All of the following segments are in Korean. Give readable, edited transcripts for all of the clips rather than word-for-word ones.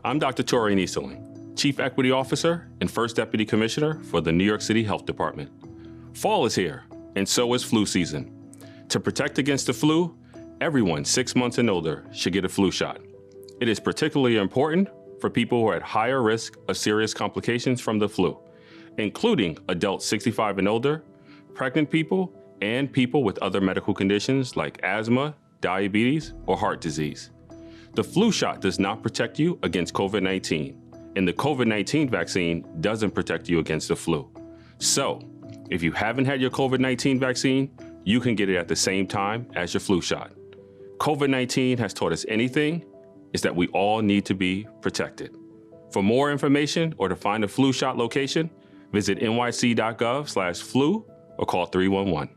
I'm Dr. Tori Nieseling, Chief Equity Officer and First Deputy Commissioner for the New York City Health Department. Fall is here, and so is flu season. To protect against the flu, everyone 6 months and older should get a flu shot. It is particularly important for people who are at higher risk of serious complications from the flu, including adults 65 and older, pregnant people, and people with other medical conditions like asthma, diabetes, or heart disease. The flu shot does not protect you against COVID-19, and the COVID-19 vaccine doesn't protect you against the flu. So, if you haven't had your COVID-19 vaccine, you can get it at the same time as your flu shot. COVID-19 has taught us anything, is that we all need to be protected. For more information or to find a flu shot location, visit nyc.gov/flu or call 311.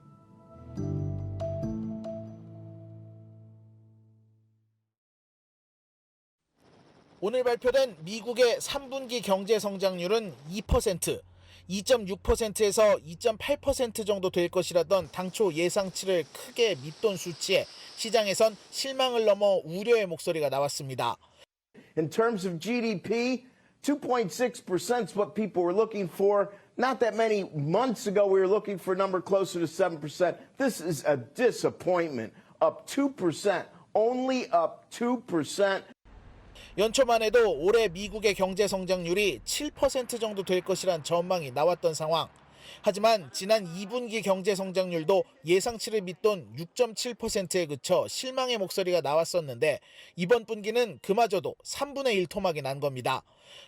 오늘 발표된 미국의 3분기 경제 성장률은 2%, 2.6%에서 2.8% 정도 될 것이라던 당초 예상치를 크게 밑돈 수치에 시장에선 실망을 넘어 우려의 목소리가 나왔습니다. In terms of GDP, 2.6% is what people were looking for. Not that many months ago, we were looking for a number closer to 7%. This is a disappointment. Up 2%, only up 2%. 연초만 해도 올해 미국의 경제 성장률이 7% 정도 될 것이란 전망이 나왔던 상황. 하지만 지난 2분기 경제 성장률도 예상치를 밑돈 6.7%에 그쳐 실망의 목소리가 나왔었는데 이번 분기는 그마저도 3분의 1 토막이 난 겁니다.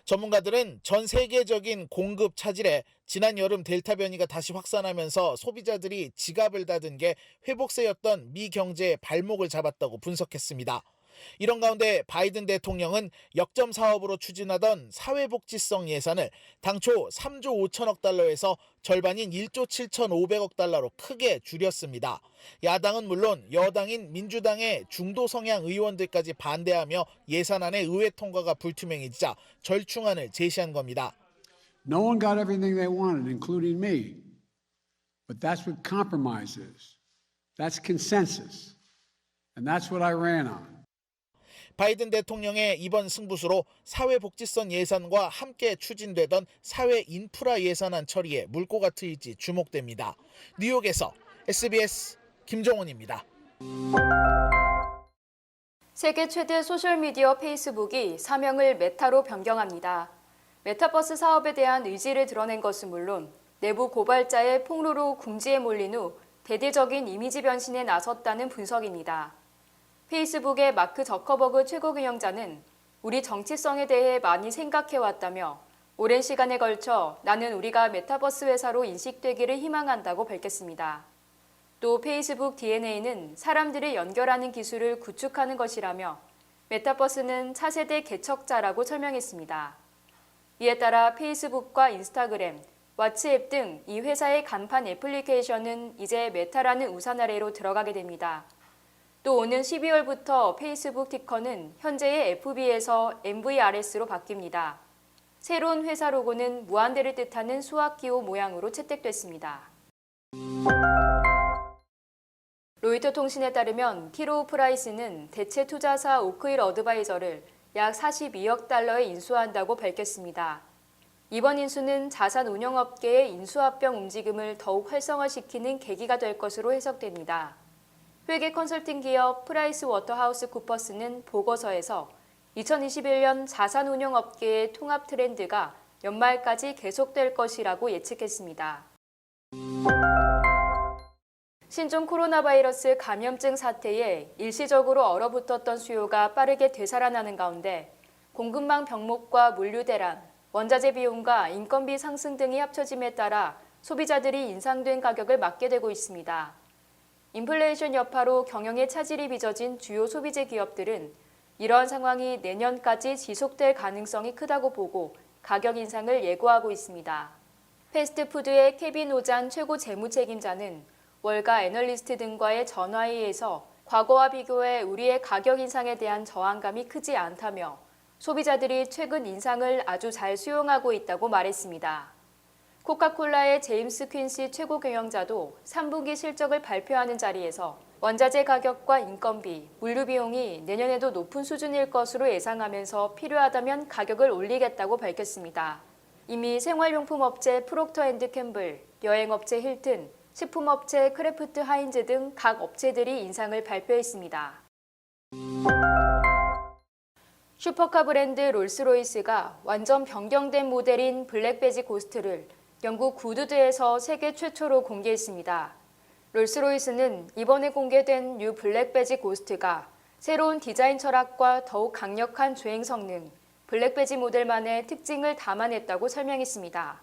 전문가들은 전 세계적인 공급 차질에 지난 여름 델타 변이가 다시 확산하면서 소비자들이 지갑을 닫은 게 회복세였던 미 경제의 발목을 잡았다고 분석했습니다. 이런 가운데 바이든 대통령은 역점 사업으로 추진하던 사회복지성 예산을 당초 3조 5천억 달러에서 절반인 1조 7,500억 달러로 크게 줄였습니다. 야당은 물론 여당인 민주당의 중도 성향 의원들까지 반대하며 예산안의 의회 통과가 불투명해지자 절충안을 제시한 겁니다. No one got everything they wanted, including me. But that's what compromise is. That's consensus. And that's what I ran on. 바이든 대통령의 이번 승부수로 사회복지성 예산과 함께 추진되던 사회 인프라 예산안 처리에 물꼬가 트일지 주목됩니다. 뉴욕에서 SBS 김정훈입니다. 세계 최대 소셜미디어 페이스북이 사명을 메타로 변경합니다. 메타버스 사업에 대한 의지를 드러낸 것은 물론 내부 고발자의 폭로로 궁지에 몰린 후 대대적인 이미지 변신에 나섰다는 분석입니다. 페이스북의 마크 저커버그 최고 경영자는 우리 정치성에 대해 많이 생각해왔다며 오랜 시간에 걸쳐 나는 우리가 메타버스 회사로 인식되기를 희망한다고 밝혔습니다. 또 페이스북 DNA는 사람들을 연결하는 기술을 구축하는 것이라며 메타버스는 차세대 개척자라고 설명했습니다. 이에 따라 페이스북과 인스타그램, 왓츠앱 등 이 회사의 간판 애플리케이션은 이제 메타라는 우산 아래로 들어가게 됩니다. 또 오는 12월부터 페이스북 티커는 현재의 FB에서 MVRS로 바뀝니다. 새로운 회사 로고는 무한대를 뜻하는 수학기호 모양으로 채택됐습니다. 로이터 통신에 따르면 키로우 프라이스는 대체 투자사 오크힐 어드바이저를 약 42억 달러에 인수한다고 밝혔습니다. 이번 인수는 자산 운용업계의 인수합병 움직임을 더욱 활성화시키는 계기가 될 것으로 해석됩니다. 회계 컨설팅 기업 프라이스 워터하우스 쿠퍼스는 보고서에서 2021년 자산 운용 업계의 통합 트렌드가 연말까지 계속될 것이라고 예측했습니다. 신종 코로나 바이러스 감염증 사태에 일시적으로 얼어붙었던 수요가 빠르게 되살아나는 가운데 공급망 병목과 물류 대란, 원자재 비용과 인건비 상승 등이 합쳐짐에 따라 소비자들이 인상된 가격을 맞게 되고 있습니다. 인플레이션 여파로 경영에 차질이 빚어진 주요 소비재 기업들은 이러한 상황이 내년까지 지속될 가능성이 크다고 보고 가격 인상을 예고하고 있습니다. 패스트푸드의 케빈 오잔 최고 재무책임자는 월가 애널리스트 등과의 전화회의에서 과거와 비교해 우리의 가격 인상에 대한 저항감이 크지 않다며 소비자들이 최근 인상을 아주 잘 수용하고 있다고 말했습니다. 코카콜라의 제임스 퀸시 최고 경영자도 3분기 실적을 발표하는 자리에서 원자재 가격과 인건비, 물류 비용이 내년에도 높은 수준일 것으로 예상하면서 필요하다면 가격을 올리겠다고 밝혔습니다. 이미 생활용품 업체 프록터앤드캠블, 여행업체 힐튼, 식품업체 크래프트 하인즈 등 각 업체들이 인상을 발표했습니다. 슈퍼카 브랜드 롤스로이스가 완전 변경된 모델인 블랙배지 고스트를 영국 구두드에서 세계 최초로 공개했습니다. 롤스로이스는 이번에 공개된 뉴 블랙배지 고스트가 새로운 디자인 철학과 더욱 강력한 주행 성능, 블랙배지 모델만의 특징을 담아냈다고 설명했습니다.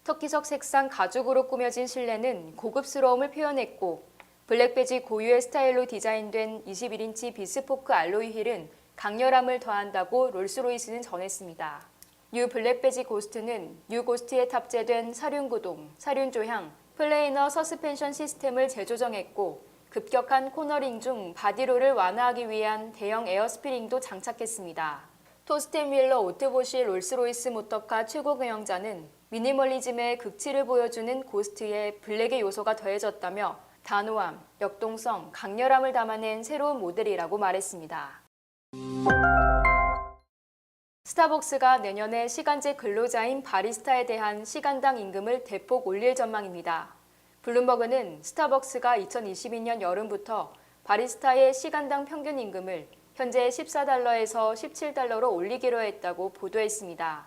터키석 색상 가죽으로 꾸며진 실내는 고급스러움을 표현했고, 블랙배지 고유의 스타일로 디자인된 21인치 비스포크 알로이 휠은 강렬함을 더한다고 롤스로이스는 전했습니다. 뉴 블랙배지 고스트는 뉴 고스트에 탑재된 사륜구동, 사륜조향, 플레이너 서스펜션 시스템을 재조정했고 급격한 코너링 중 바디롤을 완화하기 위한 대형 에어스프링도 장착했습니다. 토스텐 윌러 오트보시 롤스로이스 모터카 최고 경영자는 미니멀리즘의 극치를 보여주는 고스트에 블랙의 요소가 더해졌다며 단호함, 역동성, 강렬함을 담아낸 새로운 모델이라고 말했습니다. 스타벅스가 내년에 시간제 근로자인 바리스타에 대한 시간당 임금을 대폭 올릴 전망입니다. 블룸버그는 스타벅스가 2022년 여름부터 바리스타의 시간당 평균 임금을 현재 14달러에서 17달러로 올리기로 했다고 보도했습니다.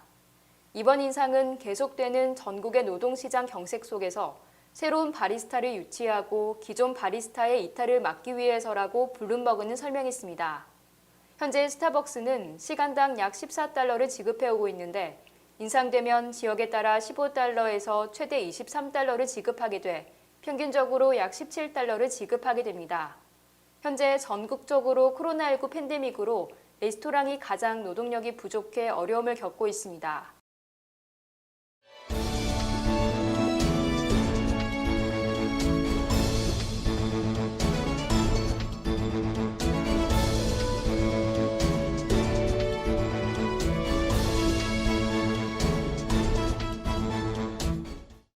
이번 인상은 계속되는 전국의 노동시장 경색 속에서 새로운 바리스타를 유치하고 기존 바리스타의 이탈을 막기 위해서라고 블룸버그는 설명했습니다. 현재 스타벅스는 시간당 약 14달러를 지급해오고 있는데 인상되면 지역에 따라 15달러에서 최대 23달러를 지급하게 돼 평균적으로 약 17달러를 지급하게 됩니다. 현재 전국적으로 코로나19 팬데믹으로 레스토랑이 가장 노동력이 부족해 어려움을 겪고 있습니다.